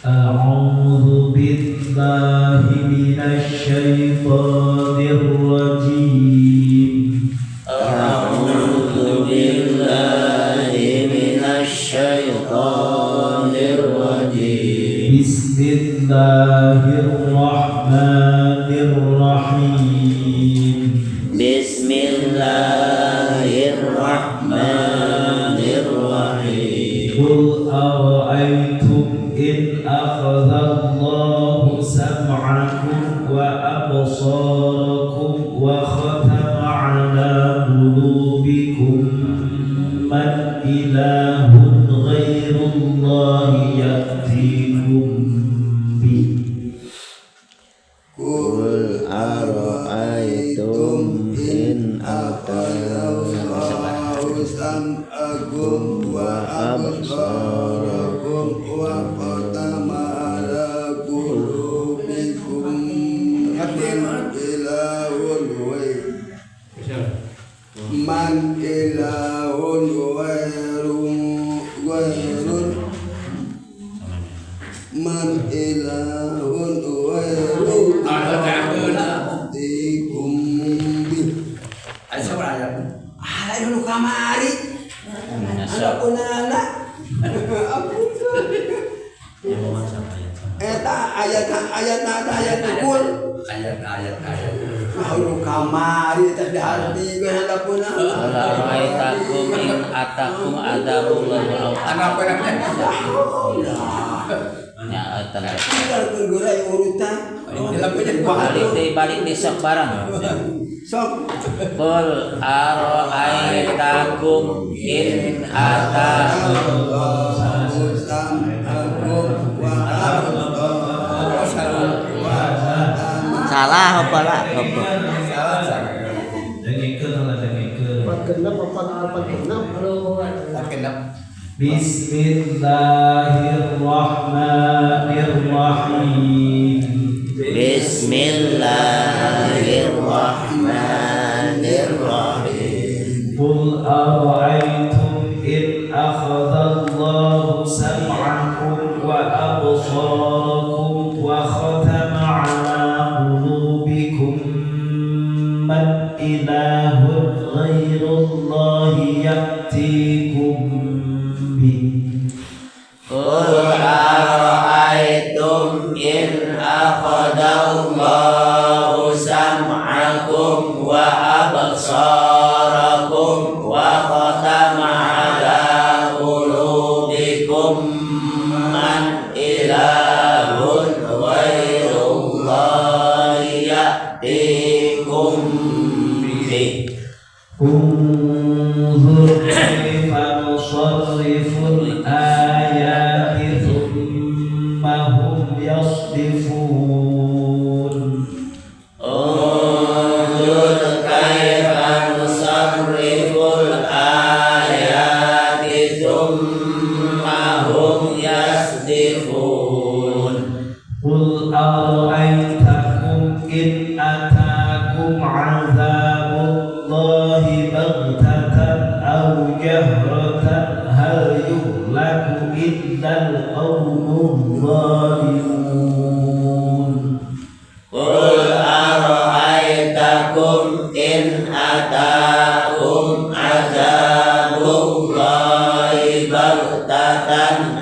أعوذ بالله من الشيطان الرجيم أعوذ بالله من الشيطان الرجيم بسم الله الرحمن الرحيم بسم الله الرحمن الرحيم قل أرأيتم إن أخذ الله سمعكم وأبصاركم وختم على قلوبكم من إله غير الله يأتيكم به قل أرأيتم إن أخذ الله سمعكم وأبصاركم وختم على قلوبكم من إله غير من إله غير يأتيكم به. Ada dulu kamari. Anak punana. Eta ayat kul. Ayat. Dulu kamari tadi hati anak punana. Alaitakum in atakum adabullah Anak punana. nyaatan Kalau bergerak urutan. balik di sok barang Sok. Qul ara'aitakum in atakum salah apa lah Bismillahirrahmanirrahim Bismillahirrahmanirrahim. قل أرأيتم إن أخذ الله سمعكم وأبصاركم وختم على قلوبكم من إله غير الله يأتيكم به Qul ara'aytum in akhadallahu sam'akum wa absarakum wa khatama ala qulubikum man ilahun ghairullahi ya'tikum bih. انظر كيف نصرف الآيات ثم هم يصدفون انظر كيف نصرف الآيات ثم هم يصدفون. قل أرأيتكم إن أتاكم عذاب الله بغتة أو جهرة هل يهلك إلا القوم الظالمون قل أرأيتكم إن أتاكم عذاب الله بغتة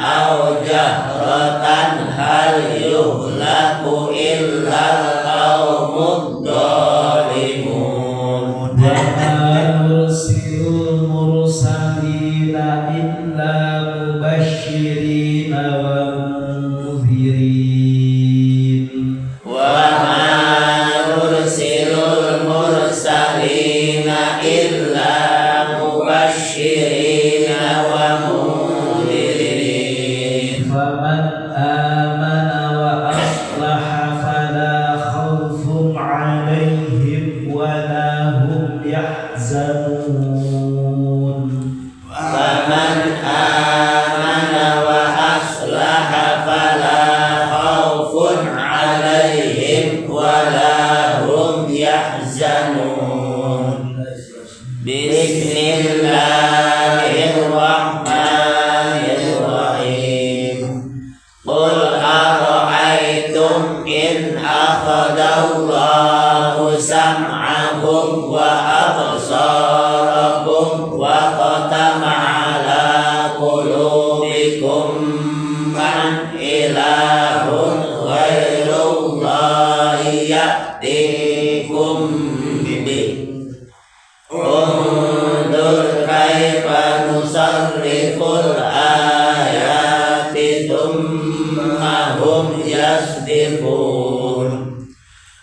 أو جهرة هل يهلك إلا القوم الظالمون. وما نرسل المرسلين إلا مبشرين ومنذرين وما نرسل المرسلين إلا مبشرين ومنذرين. فمن آمن وأصلح فلا خوف عليهم ولا هم يحزنون فمن آمن وأصلح فلا خوف عليهم ولا هم يحزنون. بسم الله الرحمن الرحيم. قل wa absarakum wa khatama ala qulubikum man ilahun ghairullahi ya'tikum bihi. Undur kaifa nusarriful ayati thumma hum yasdifun.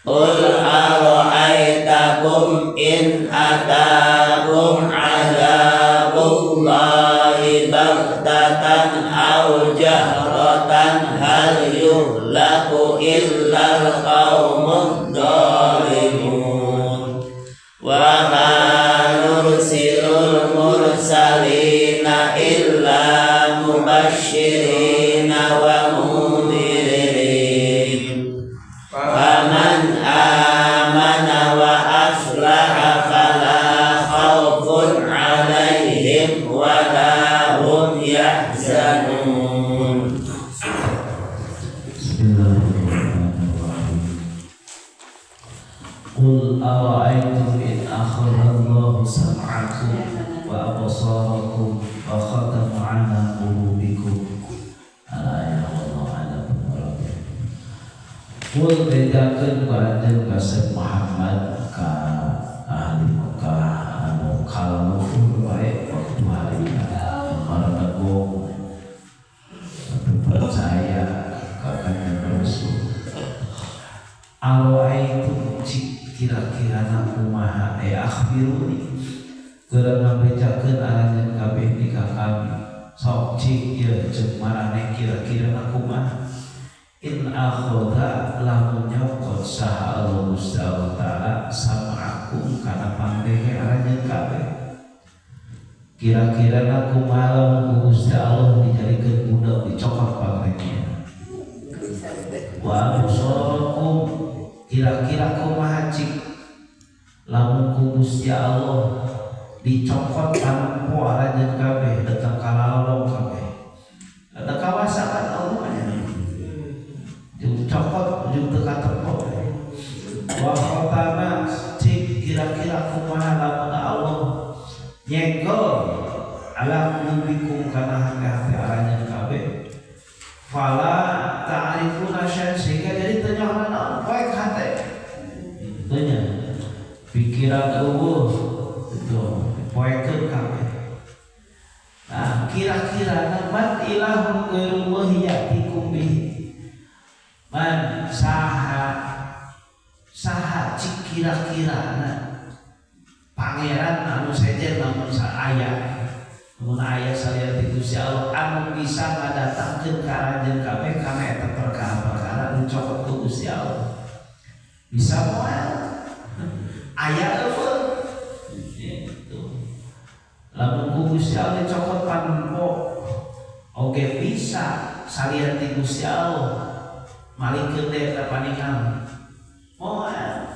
Qul ara'aytakum in atakum adzabullahi baghtatan aw jahratan hal yuhlaku illal qaumud dhalimun. Wa ma nursilul mursalina illa mubashshirina wa mundhirin. Faman amana wa aslaha fala khawfun alaihim wa la hum yahzanun. Bismillahirrahmanirrahim. Qul ara'aytum in akhadha Allahu sam'akum wa absarakum wa khatama 'ala qulubikum. Al-ayat wallahu a'lam bishawab. Qul bedakeun ku anjeun Rasul Muhammad ka ahli Mekah anu kalmufur bae waktu harina para bagong percaya ka kanjeng Rasul. Ara'aytum kira-kira kumaha akhbiruni keur ngabejakeun aranjeun kabeh ti ka kami sok cik ieu ceuk marane kira-kira kumaha in akhadha lamun nyokot saha Allah Gusti Allah taala sama'akum kana pangdehe aranjeun kabeh kira-kira kumaha lamun Gusti Allah dijadikeun budak dicokot pangdehna wa absarakum kira-kira kumaha cik lamun ku Gusti Allah dicokot tanpo aranjeun kabeh datang kalalong kabeh ada kawasan Allah dicokot ujung teka tepok wa khatama cik kira-kira kumaha lamun Allah nyegel ala qulubikum kana hati-hati aranjeun kabeh fala ta'rifuna syai'an sehingga jadi tenyahoan Allah baik hati tanya pikiran eueuh itu poekeun kabeh. Nah kira-kira man ilahun ghairullahi ya'tikum bihi man saha cik kira-kirana pangeran anu sejen lamun saaya mun aya saliyar ti Gusti Allah anu bisa ngadatangkeun ka aranjeun kabeh kana eta perkara-perkara anu cokot ku Gusti Allah bisa moal aya eueuh gitu lamun ku Gusti Allah cokot panpo oge bisa saliyar ti Gusti Allah malikeun deui ka paningal moal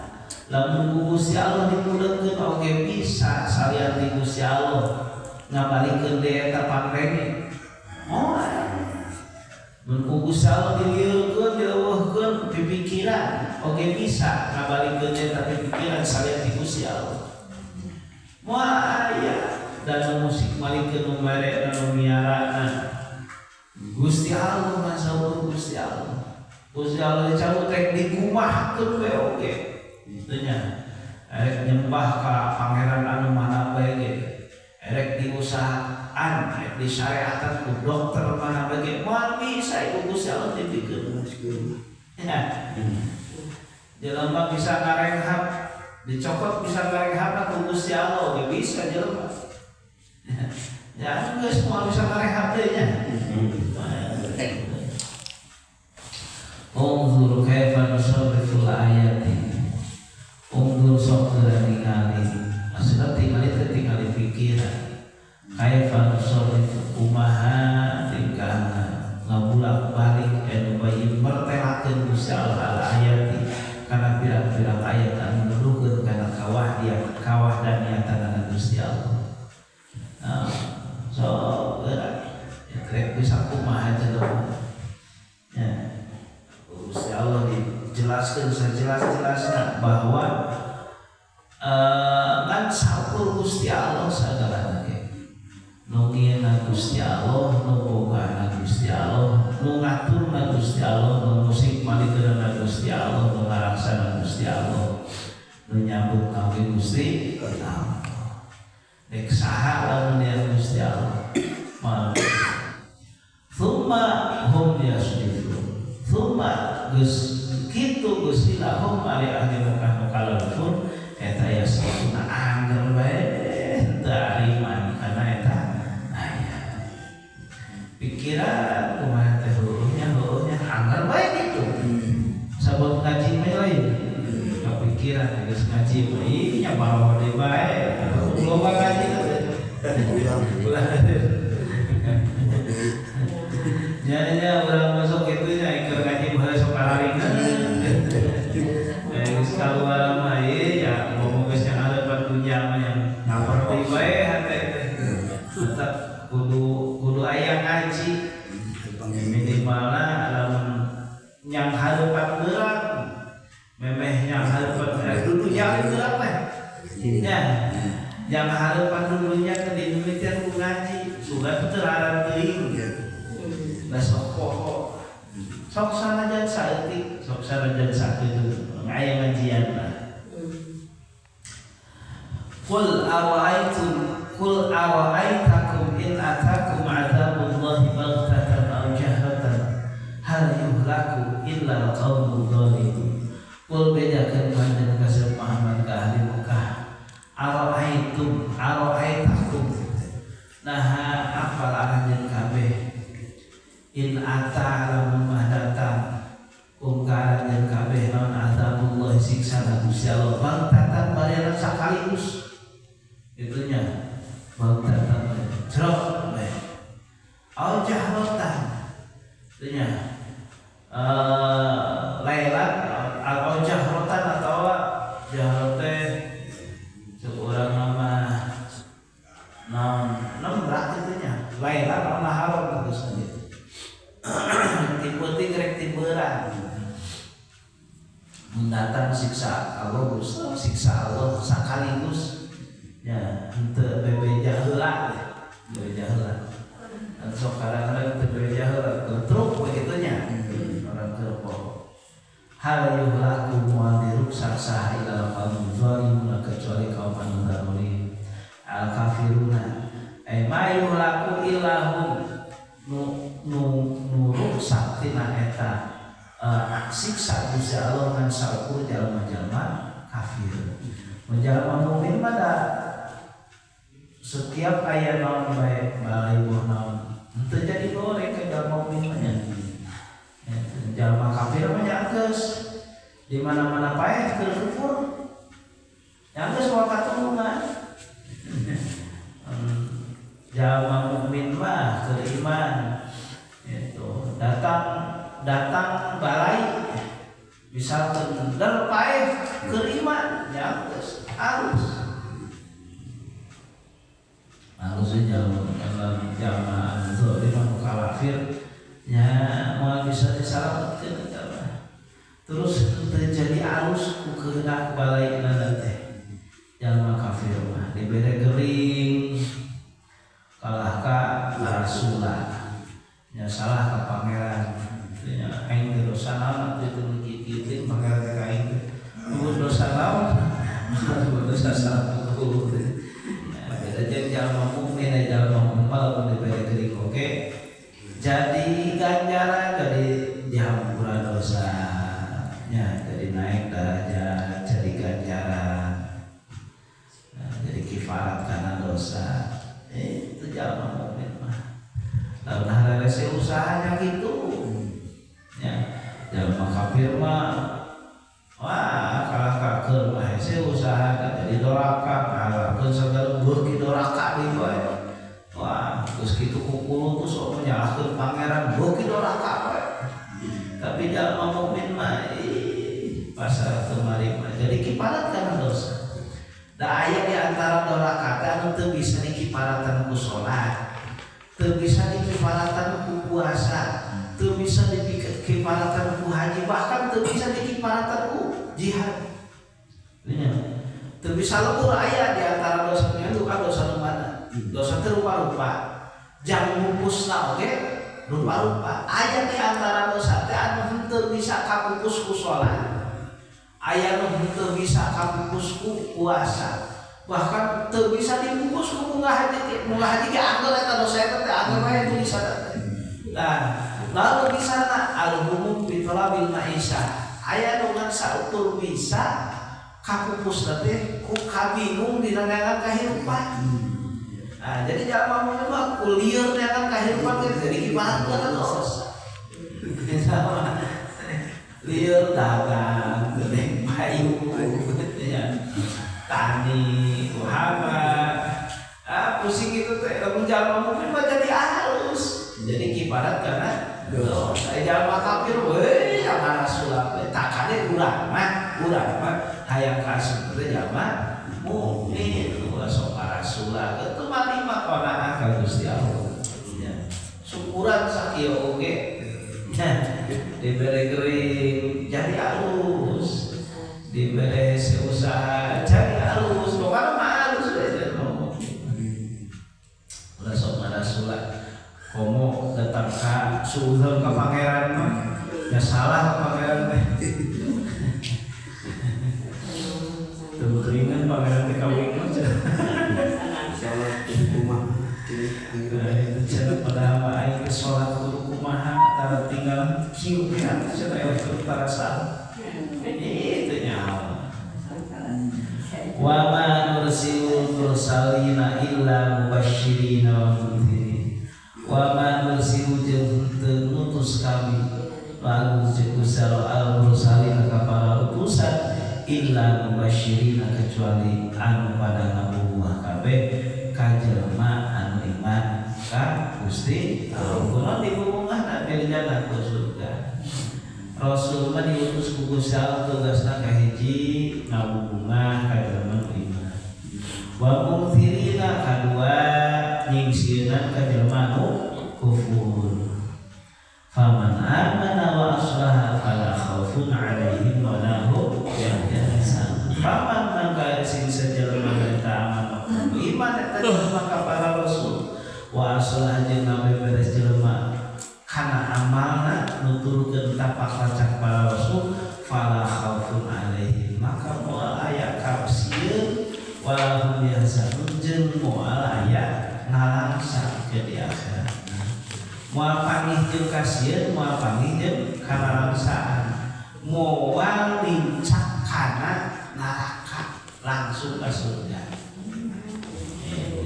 lamun ku Gusti Allah dipudengkeun oge bisa saliyar ti Gusti Allah ngabalikeun deui eta pangdenge moal mun ku Gusti Allah dilieukeun dieuweuhkeun pipikiran oge bisa ngabalikeun deui eta pipikiran saliyar ti Gusti Allah moal aya dan musik malikeun mere anu miarana Gusti Allah masawuh Gusti Allah Gusti Allah dicabut rek dikumahkeun we oge teu nya rek nyembah ka pangeran anu mana bae ge rek diusahaan rek disyariatan ku dokter mana bae ge moal bisa ieu Gusti Allah dipikeun ya jelema bisa ngarenghap dicokot bisa ngarenghap ku Gusti Allah ge bisa jelema ya geus moal bisa ngarenghap deui nya Unzur kaifa nusarriful ayati. Unzur sok ningali. Maksudnya tinggali pikiran. Kaifa nusarrifu kumaha tingkahna ngabulak balik anu bayi mertelakeun Gusti Allah ayati kana pirang-pirang ayat anu nuduhkeun kana kawah dan niatan Gusti Allah. So rek bisa kumaha jelema. Ya. Gusti Allah dijelaskan sejelas-jelasnya bahwa Gusti Allah sagalana ge. Nu ngieuna Gusti Allah, nu bogana Gusti Allah, nu ngaturna Gusti Allah, nu musik malikeunna Gusti Allah, nu ngaraksana Gusti Allah, nu nyambut gawe Gusti Allah. Dek saha lamun aya Gusti Allah. Tsumma hum yasdifun. Tsumma geus kitu Gusti lahum ali ahli Mekah kalafun eta yasdifuna angger bae teu ariman kana eta aya. Pikiran kumaha teh heueuhnya angger bae kitu. Sabab ngaji mah lain. Kepikiran geus ngaji mah nya bawa deui bae. Loba ngaji teh. Nya urang masuk kitu nya iker ngaji bae sok kalaringan. Kaluar mah ya ngomong geus yang harapan dunia mah yang ngaperti bae hate teh. Tetep kudu aya ngaji. Minimalna lamun yang harapan beurang memeh yang harapan dulu yang beurang teh. Nya yang harapan dulunya ke di Indonesia ku ngaji, sudah teu araran teuing. Da sok pokok. Sok sanajan saeutik, sok sanajan sakitu. Aya ngajian lah. Qul ara'aitakum in atakum 'adzabullahi baghtatan aw jahratan hal yuhlaku illa al-qaumul zalimun. Qul bedakeun panjenengan ka Muhammad ka ahli Mekah. Ara'aitakum naha apal aranjeun kabeh in ata lamun mah datang kungkaran yang kabeh naon azabullah siksa Gusti Allah bangtatan bareng sakaligus itunya bangtatan cerok bae au jahratan itunya lailan au jahratan atau jahrate seorang nama berat itunya lailan au naharon terus gitu tipe rek tiberan mendatang siksa Allah siksa Allah sakaligus ya henteu bebeja heula dan sok kadang-kadang teu bebeja heula truk begitunya orang kerpo hal yuhlaku moal diruksak saha ila qaum zalimun kecuali kaum anu zalim al kafiruna ma yuhlaku illahum nu ruksak tina eta siksa Gusti Allah kan salku jalma-jalma kafir. Menjalma mukmin pada setiap aya naon bae balai buah naon teu jadi goreng ke jalma mukmin nya. Jalma kafir mah nyangkeus di mana-mana paeh keur kufur. Nyangkeus moal katulungan. Jalma mukmin mah keur iman. Itu datang balai misalkan dar paeh keriman ya harus jamaah zalim anu kafir nya moal bisa disalametkeun terus terjadi alus ku kehendak balai teh jalma kafir mah dibere gering kalah ka rasulah nya salah ka pangeran nya aing dosa naon atuh kieu pangeran ka aing teu dosa naon dosa salah beda jalma mukmin jalma mumpal dibere geuning oge jadi ganjaran dari dihampura dosa nya jadi naik derajat jadi ganjaran jadi kifarat karena dosa itu jalma mukmin mah lamun hararese usahanya gitu ya jalma kafir mah wah kalah kakeun mah hese usaha jadi doraka harapkeun sagala beuki doraka di bae wah geus kitu kukulu tuh sok nyalahkeun pangeran beuki doraka bae tapi jalma mukmin mah pasar kemari mah jadi kiparat kana dosa da aya di antara doraka anu teu bisa dikiparatan ku salat teu bisa dikiparatan ku puasa teu bisa dikiparatan ku haji bahkan teu bisa dikiparatan ku jihad teu bisa leueur aya di antara dosa anu dosa teh rupa-rupa. Jang pupusna oge rupa-rupa. Aya di antara dosa teh anu henteu bisa kapupus ku salat. Aya nu henteu bisa kapupus ku puasa. Bahkan teu bisa dipupus ku munggah haji ge angger eta dosa eta teh angger wae tulisan teh. Nah, lalu di sana al-humum bi talabil maisha. Aya nu ngasa utul bisa kapupus teh ku kabingung dina neangan kahirupan. Nah, jadi jalma mun mah kulieur neangan kahirupan teh jadi kipahan kana dosa. Lieur dagang, gedeng payu, tani, kuhaba, pusing itu teh lamun jalma mukmin mah jadi halus. Jadi kiparat karena dosa. Jalma kafir we amana sulap takane urang mah hayang kaasup teh jalma mukmin ulah sok parasula kitu mah lima qanaah ka Gusti Allah. Syukuran sakieu oge diberi kering jadi halus, diberi usaha jadi halus, pokoknya mah halus aja ngomong. Ulah sok parasula komo datang ka suudon ka pangeran mah ya salah pangeran teh. Teuringan pangeran teh kawin mah salat kumaha itu cenah pada aing salat kudu kumaha tara tinggal kieu teh cenah aya terasa. Itu nyawa. Wa ma nursilul mursalina illa mubasysyirina wa mundzirin. Wa ma nursilu jeung teu ngutus kami lalu jekusal al-mursalina ka para utusan illa mubasysyirina kecuali anu pada ngabubuah kabeh ka jelema anu iman ka Gusti Allah. Kunaon dibubungahna bil jannah ku surga. Rasul mah diutus ku Gusti Allah tugasna kahiji ngabubungah ka jelema anu iman. Wa mungthirina kadua nyingsieun ka jelema anu kufur. Faman amana wa aslaha fala khaufun 'alaihim wa la hum yahzanun. Faman mangka sing sajelema eta amanah iman eta jelema ka para rasul wa aslaha jeung ngabeberes jelema kana amalna nuturkeun tapak lacak para rasul fala khaufun 'alaihim maka moal aya kapsieun wa la hum yahzanun jeung moal aya ngalangsa ke di akhirat. Moal panggih jeung kasieun moal panggih jeung kalalangsaan moal lincak kana neraka langsung ka surga.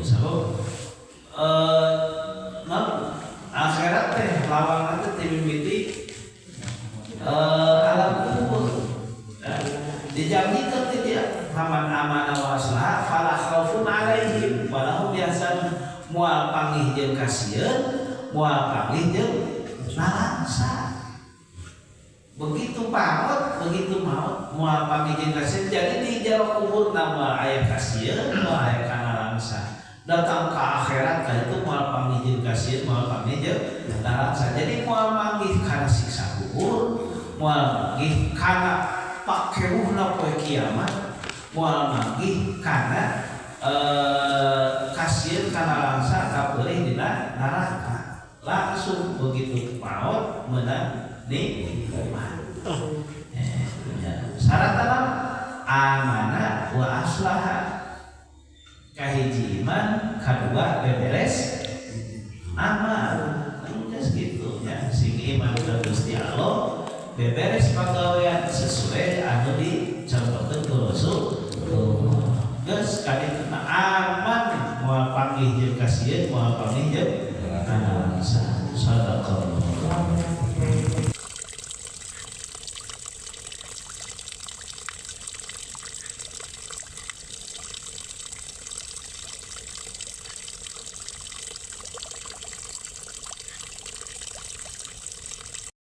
Sabab akhirat teh lawangan teh timimiti alam kubur. Dijamikeun teh dia faman amana wa aslaha fala khaufun 'alaihim wa lahum yahzanun moal panggih jeung kasieun moal panggih jeung nalangsa. Begitu paut, begitu maut, moal panggih jeung kasieun. Jadi di jero kubur moal aya kasieun, moal aya kanalangsa. Datang ke akhirat ka itu moal panggih jeung kasieun, moal panggih jeung nalangsa. Jadi moal panggih kana siksa kubur, moal panggih kana pakeuhna poe kiamat, moal panggih kana kasieun kanalangsa ka peulih dina neraka. Langsung begitu maut meunang nikmat. Syaratna amanah wa aslaha. Kahiji iman, kadua beberes amal. Geus kitu nya sing iman ka Gusti Allah, beberes pagawean sesuai anu dicontohkeun ku Rasul. Geus kadituna aman moal panggih jeung kasieun, moal panggih jeung kanalangsa. Sadaqallah.